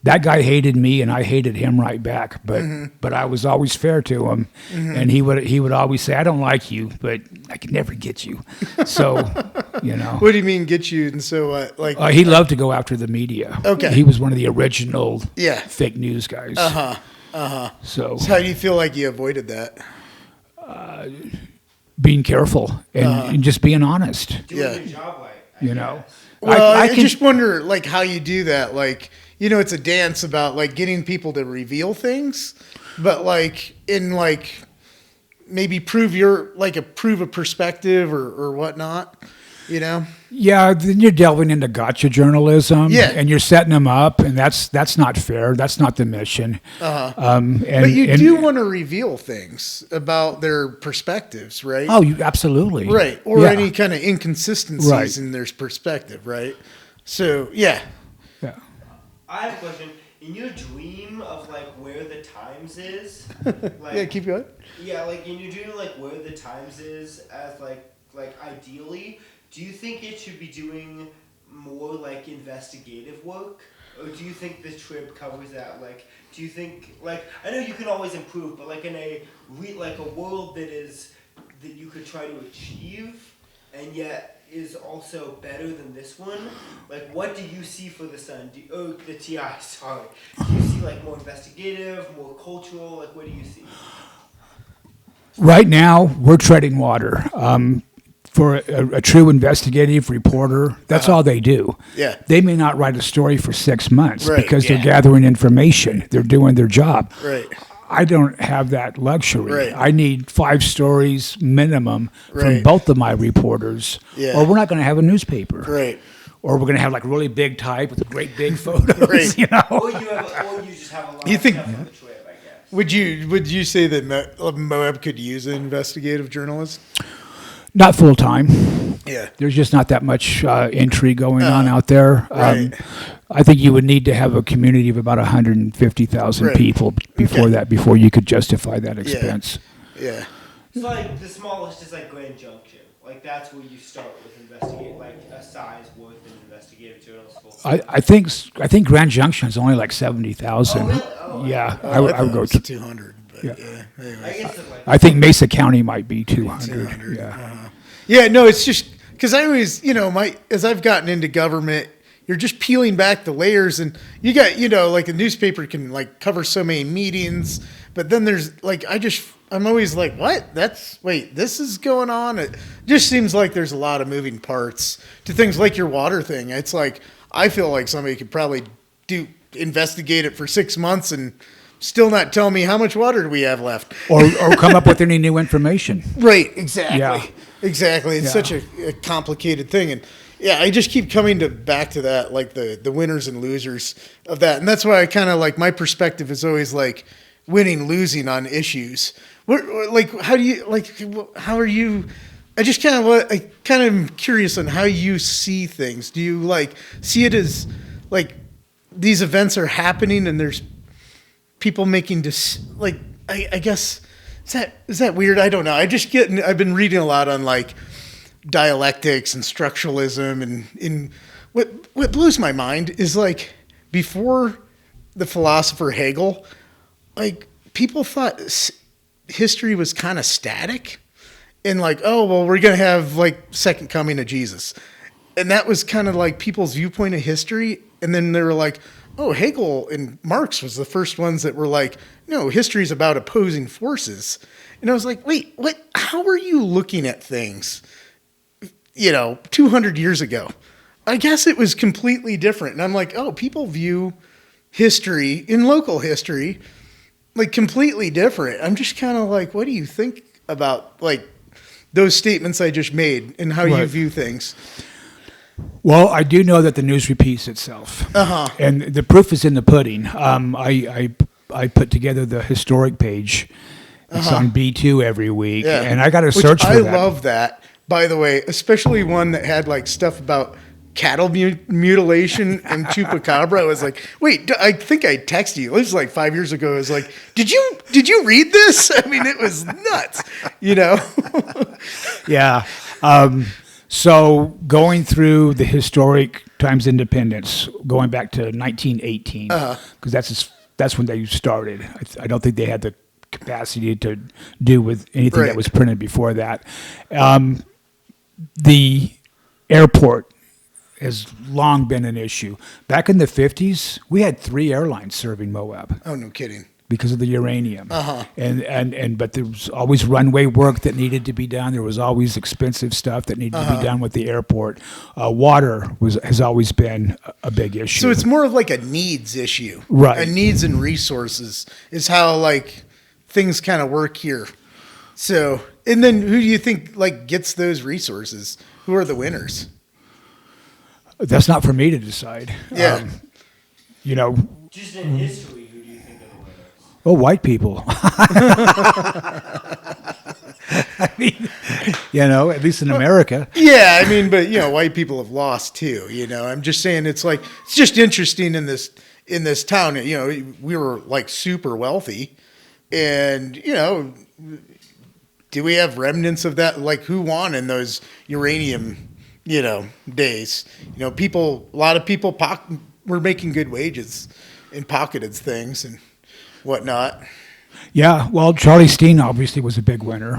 S2: That guy hated me, and I hated him right back. But I was always fair to him, and he would always say, "I don't like you, but I can never get you." So,
S1: What do you mean get you? And so what? Like
S2: he loved to go after the media.
S1: Okay,
S2: he was one of the original fake news guys. So
S1: how do you feel like you avoided that?
S2: Being careful and just being honest.
S4: Doing your job right.
S2: Well,
S1: I just wonder like how you do that. Like, it's a dance about like getting people to reveal things. but like in like maybe prove a perspective or whatnot, you know?
S2: Yeah, then you're delving into gotcha journalism,
S1: Yeah.
S2: and you're setting them up, and that's not fair. That's not the mission.
S1: But you do want to reveal things about their perspectives, right?
S2: Oh, you absolutely
S1: Right. Or
S2: Yeah.
S1: any kind of inconsistencies
S2: Right.
S1: in their perspective, right? So, yeah.
S2: Yeah.
S4: I have a question. In your dream of like where the Times is, like
S1: Yeah, keep going.
S4: yeah, like in your dream of like where the Times is as like ideally, do you think it should be doing more like investigative work, or do you think the trip covers that? Like, do you think like I know you can always improve, but like in a like a world that you could try to achieve, and yet is also better than this one. Like, what do you see for the Sun? The TI, sorry. Do you see like more investigative, more cultural? Like, what do you see?
S2: Right now, we're treading water. For a true investigative reporter, that's all they do.
S1: Yeah.
S2: They may not write a story for 6 months
S1: Right,
S2: because
S1: yeah.
S2: they're gathering information. They're doing their job.
S1: Right.
S2: I don't have that luxury.
S1: Right.
S2: I need 5 stories minimum from
S1: Right.
S2: both of my reporters,
S1: Yeah.
S2: or we're not going to have a newspaper.
S1: Right.
S2: Or we're going to have like really big type with great big photos.
S1: Right.
S2: You know.
S4: Or you just have a lot
S1: You
S4: of
S1: think-
S4: stuff on the trip, I guess.
S1: Would you say that Moab could use an investigative journalist?
S2: Not full time.
S1: Yeah.
S2: There's just not that much intrigue going on out there.
S1: right.
S2: I think you would need to have a community of about 150,000
S1: Right.
S2: people before
S1: Okay.
S2: that, before you could justify that expense.
S1: Yeah.
S4: It's like the smallest is like Grand Junction. Like that's where you start with investigate, like a size worth an investigative journalist.
S2: I think Grand Junction is only like 70,000.
S4: Oh, really? Oh,
S2: Yeah,
S1: Oh,
S2: I would go to.
S1: 200. But
S2: Yeah.
S1: yeah.
S4: I
S1: Anyway.
S4: guess it's like
S2: I think Mesa County might be 200.
S1: 200.
S2: Yeah.
S1: Yeah, no, it's just because I always, as I've gotten into government, you're just peeling back the layers, and you got, like a newspaper can like cover so many meetings, but then there's like, I'm always like, what? This is going on. It just seems like there's a lot of moving parts to things like your water thing. It's like, I feel like somebody could probably investigate it for 6 months and still not tell me how much water do we have left.
S2: Or come up with any new information.
S1: Right, exactly.
S2: Yeah.
S1: Exactly. It's
S2: Yeah.
S1: such a complicated thing. And yeah, I just keep coming back to that, like the winners and losers of that. And that's why I kind of like, my perspective is always like winning, losing on issues. How are you, I kind of am curious on how you see things. Do you like see it as like these events are happening and there's people making I guess, is that weird? I don't know. I've been reading a lot on like dialectics and structuralism, and what blows my mind is like before the philosopher Hegel, like people thought history was kind of static, and like, oh well, we're gonna have like second coming of Jesus, and that was kind of like people's viewpoint of history, and then they were like, oh, Hegel and Marx was the first ones that were like, no, history is about opposing forces. And I was like, wait, what? How are you looking at things, 200 years ago? I guess it was completely different. And I'm like, oh, people view history in local history like completely different. I'm just kind of like, what do you think about like those statements I just made and how you
S2: Right.
S1: view things?
S2: Well, I do know that the news repeats itself, and the proof is in the pudding. I put together the historic page. It's on B2 every week, and I got to search for
S1: I
S2: that.
S1: love that, by the way, especially one that had like stuff about cattle mutilation and chupacabra. I was like, wait, I think I texted you. It was like 5 years ago. I was like, did you read this? I mean, it was nuts,
S2: Yeah. So going through the historic Times Independence, going back to 1918, because that's when they started. I don't think they had the capacity to do with anything
S1: Right.
S2: that was printed before that. The airport has long been an issue. Back in the 50s, we had 3 airlines serving Moab
S1: Oh, no kidding.
S2: because of the uranium. And but there was always runway work that needed to be done. There was always expensive stuff that needed to be done with the airport. Water has always been a big issue.
S1: So it's more of like a needs issue.
S2: Right.
S1: A needs and resources is how like things kind of work here. So, and then who do you think like gets those resources? Who are the winners?
S2: That's not for me to decide.
S1: Yeah.
S2: You know,
S4: Just in history, who do you think are the winners?
S2: well, white people. I mean, you know, at least in America.
S1: Yeah, I mean, but white people have lost too. I'm just saying it's just interesting in this town. We were like super wealthy, and do we have remnants of that? Like who won in those uranium, days? A lot of people were making good wages and pocketed things and whatnot.
S2: Yeah, well, Charlie Steen obviously was a big winner.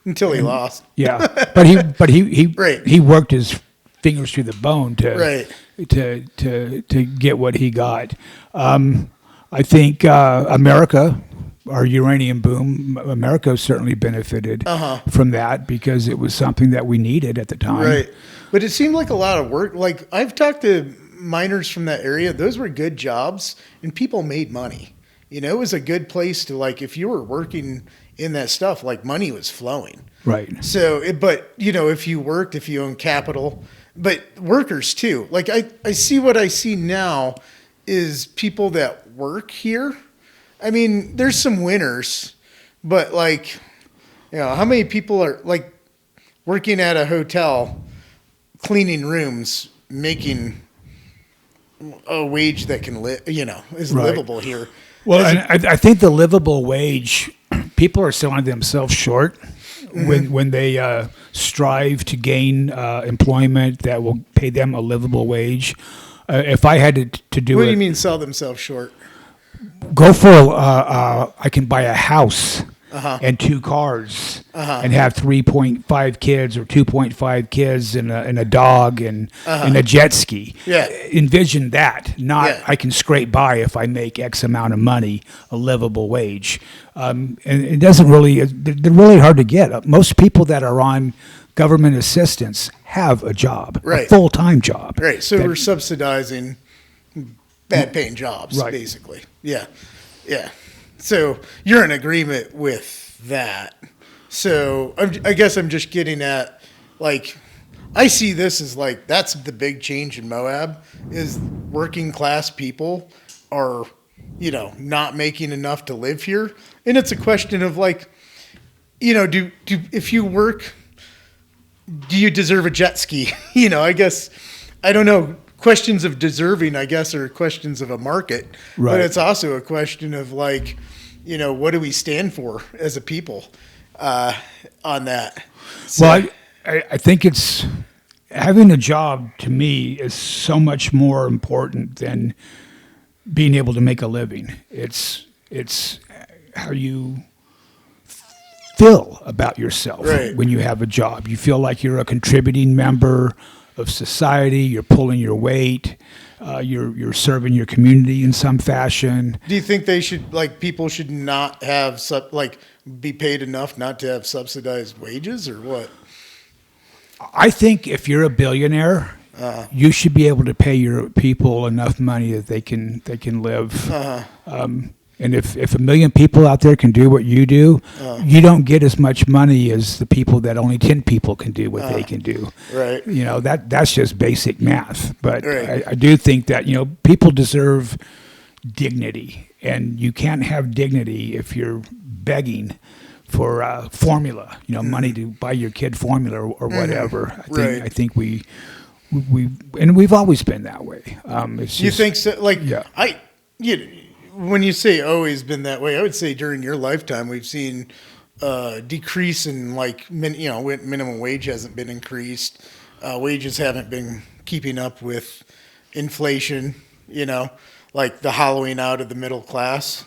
S1: Until he lost.
S2: Yeah, but he
S1: Right.
S2: he worked his fingers through the bone to
S1: Right.
S2: to get what he got. I think America, our uranium boom, America certainly benefited from that because it was something that we needed at the time.
S1: Right. But it seemed like a lot of work. Like I've talked to miners from that area. Those were good jobs and people made money. It was a good place to if you were working in that stuff, like money was flowing.
S2: Right.
S1: So, if you own capital, but workers too. Like I see what I see now is people that work here. I mean, there's some winners, but how many people are working at a hotel, cleaning rooms, making a wage that can is
S2: Right.
S1: livable here.
S2: Well, and I think the livable wage, people are selling themselves short when they strive to gain employment that will pay them a livable wage. If I had to do
S1: What
S2: it,
S1: do you mean sell themselves short?
S2: go for I can buy a house and 2 cars and have 3.5 kids or 2.5 kids and a dog and a jet ski.
S1: Yeah.
S2: Envision that. Not
S1: Yeah.
S2: I can scrape by if I make X amount of money, a livable wage. And it doesn't really. They're really hard to get. Most people that are on government assistance have a job, a
S1: Right.
S2: full-time job.
S1: Right. So
S2: That-
S1: we're subsidizing bad paying jobs,
S2: Right.
S1: basically. Yeah. Yeah. So you're in agreement with that. So I guess I'm just getting at I see this as that's the big change in Moab is working class people are, not making enough to live here. And it's a question of do if you work, do you deserve a jet ski? I guess, I don't know. Questions of deserving, I guess, are questions of a market.
S2: Right.
S1: But it's also a question of what do we stand for as a people on that? So,
S2: Well, I think it's having a job to me is so much more important than being able to make a living. It's how you feel about yourself
S1: Right.
S2: when you have a job. You feel like you're a contributing member of society. You're pulling your weight. You're serving your community in some fashion.
S1: do you think they should people should not have be paid enough not to have subsidized wages or what?
S2: I think if you're a billionaire, you should be able to pay your people enough money that they can live. And if 1 million people out there can do what you do, you don't get as much money as the people that only 10 people can do what they can do.
S1: Right.
S2: That's just basic math. But
S1: Right.
S2: I do think that people deserve dignity, and you can't have dignity if you're begging for formula, money to buy your kid formula or whatever.
S1: Right.
S2: I think we and we've always been that way. It's
S1: You
S2: just-
S1: think so?
S2: Yeah.
S1: When you say always been that way, I would say during your lifetime we've seen decrease in minimum wage hasn't been increased, wages haven't been keeping up with inflation. The hollowing out of the middle class.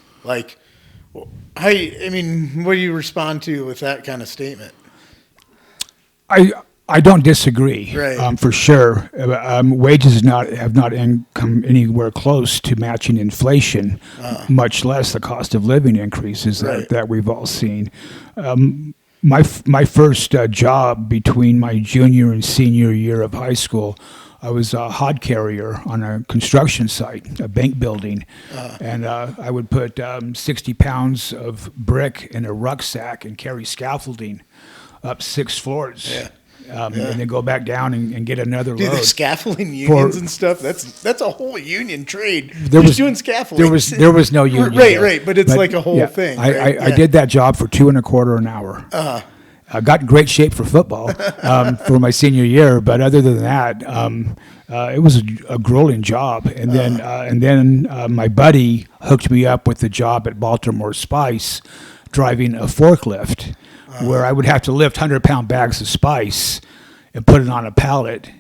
S1: I mean, what do you respond to with that kind of statement?
S2: I I don't disagree,
S1: Right.
S2: for sure. Wages have not come anywhere close to matching inflation, much less the cost of living increases
S1: Right.
S2: that we've all seen. My first job between my junior and senior year of high school, I was a hod carrier on a construction site, a bank building, and I would put 60 pounds of brick in a rucksack and carry scaffolding up 6 floors.
S1: Yeah.
S2: And then go back down and get another
S1: Dude, the
S2: load.
S1: scaffolding unions and stuff, that's a whole union trade.
S2: There
S1: Just
S2: was-
S1: doing scaffolding.
S2: There was no union.
S1: Right,
S2: there.
S1: right, but it's like a whole thing.
S2: I
S1: right?
S2: I did that job for $2.25 an hour. I got in great shape for football for my senior year, but other than that, it was a grueling job. And then my buddy hooked me up with the job at Baltimore Spice, driving a forklift, where I would have to lift 100-pound bags of spice and put it on a pallet,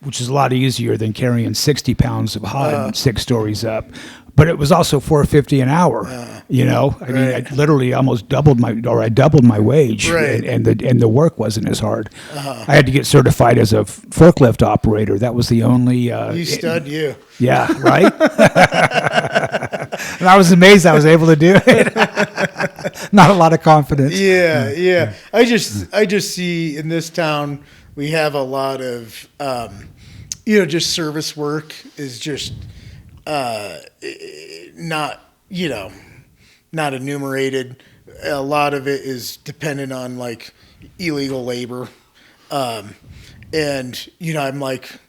S2: which is a lot easier than carrying 60 pounds of hod 6 stories up. But it was also $4.50 an hour. I mean, I literally almost doubled my wage,
S1: Right.
S2: and the work wasn't as hard. I had to get certified as a forklift operator. That was the only.
S1: You stud, you.
S2: Yeah, right. And I was amazed I was able to do it.
S3: Not a lot of confidence.
S1: Yeah. I just see in this town we have a lot of, just service work is just not enumerated. A lot of it is dependent on like illegal labor, and I'm like,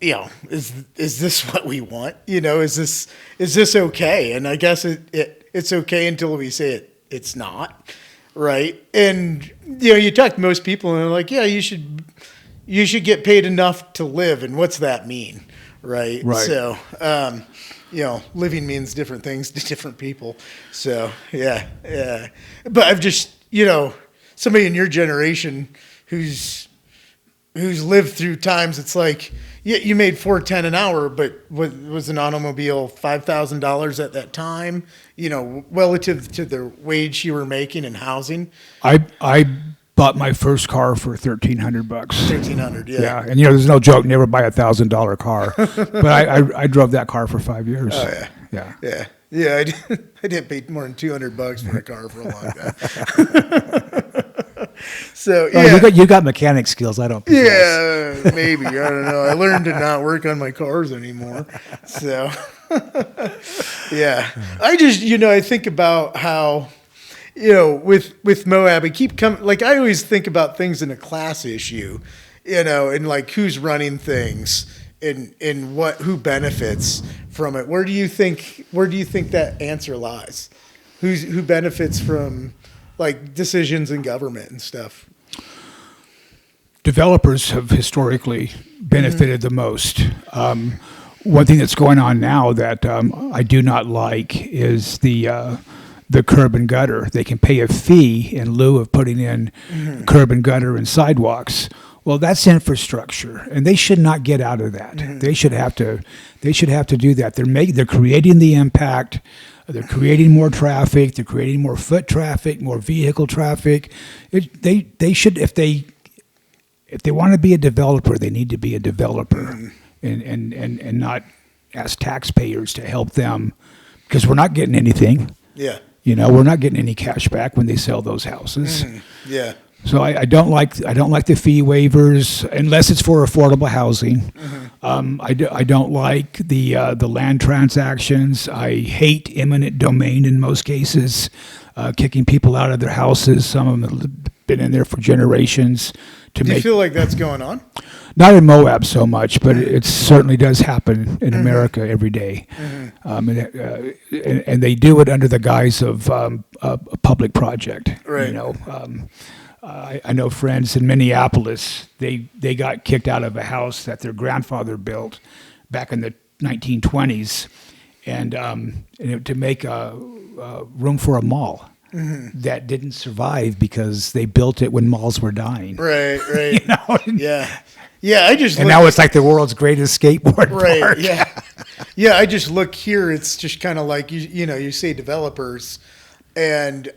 S1: well, is this what we want? Is this okay? And I guess it's okay until we say it's not, right? And you talk to most people and they're like, yeah, you should get paid enough to live, and what's that mean, right?
S2: Right.
S1: So, living means different things to different people. So yeah. But I've just somebody in your generation who's lived through times. It's like, yeah, you made $4.10 an hour, but was an automobile $5,000 at that time? Relative to the wage you were making in housing.
S2: I bought my first car for $1,300.
S1: $1,300, yeah.
S2: Yeah, and there's no joke. Never buy $1,000 car, but I drove that car for 5 years.
S1: Oh yeah.
S2: Yeah.
S1: Yeah. I didn't pay more than $200 for a car for a long time. So yeah.
S3: You got mechanic skills. I don't. Possess.
S1: Yeah, maybe. I don't know. I learned to not work on my cars anymore. So, yeah. I just, I think about how, with Moab, I keep coming, like, I always think about things in a class issue, and like who's running things and who benefits from it. Where do you think that answer lies? Who benefits from like decisions in government and stuff?
S2: Developers have historically benefited the most. One thing that's going on now that I do not like is the curb and gutter. They can pay a fee in lieu of putting in curb and gutter and sidewalks. Well, that's infrastructure, and they should not get out of that. They should have to do that. They're creating the impact. They're creating more traffic. They're creating more foot traffic, more vehicle traffic. They should, if they want to be a developer, they need to be a developer, and not ask taxpayers to help them, because we're not getting anything.
S1: Yeah.
S2: We're not getting any cash back when they sell those houses.
S1: Yeah.
S2: So I don't like the fee waivers unless it's for affordable housing. I don't like the land transactions. I hate eminent domain in most cases, kicking people out of their houses. Some of them have been in there for generations.
S1: Do you feel like that's going on?
S2: Not in Moab so much, but it certainly does happen in America every day. And they do it under the guise of a public project.
S1: Right.
S2: I know friends in Minneapolis, they got kicked out of a house that their grandfather built back in the 1920s, and to make room for a mall. That didn't survive because they built it when malls were dying.
S1: Right. Yeah. I just
S3: And now it's like the world's greatest skateboard
S1: right.
S3: park.
S1: Yeah. I just look here. It's just kind of like you say developers, and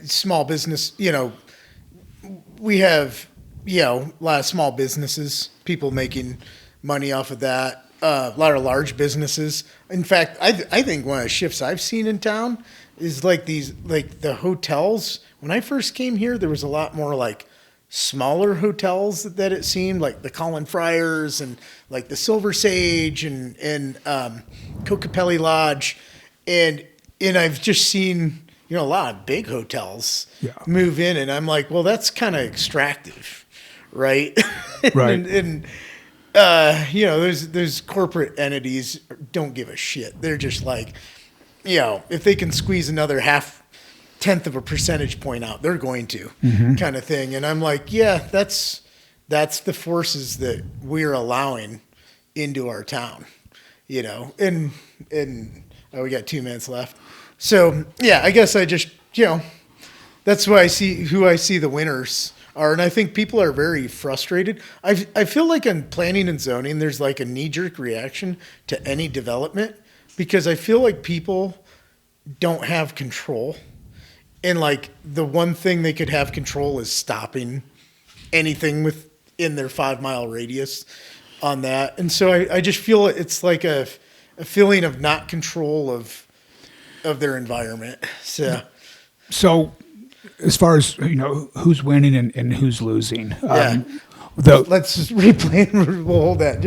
S1: small business. we have, a lot of small businesses, people making money off of that. A lot of large businesses. In fact, I think one of the shifts I've seen in town is like the hotels. When I first came here, there was a lot more like smaller hotels that it seemed, like the Colin Friars and like the Silver Sage and Kokopelli Lodge, and I've just seen a lot of big hotels move in, and I'm like, well, that's kind of extractive, right?
S2: Right.
S1: and there's corporate entities don't give a shit. They're just like, if they can squeeze another 0.5 of a percentage point out, they're going to, kind of thing. And I'm like, yeah, that's the forces that we're allowing into our town, and we got 2 minutes left. So yeah, I guess I just, that's why I see the winners are. And I think people are very frustrated. I feel like in planning and zoning, there's like a knee-jerk reaction to any development because I feel like people don't have control. And like the one thing they could have control is stopping anything within their 5-mile radius on that. And so I just feel it's like a feeling of not control of their environment. So
S2: as far as who's winning and who's losing,
S1: let's just replay and we'll hold that.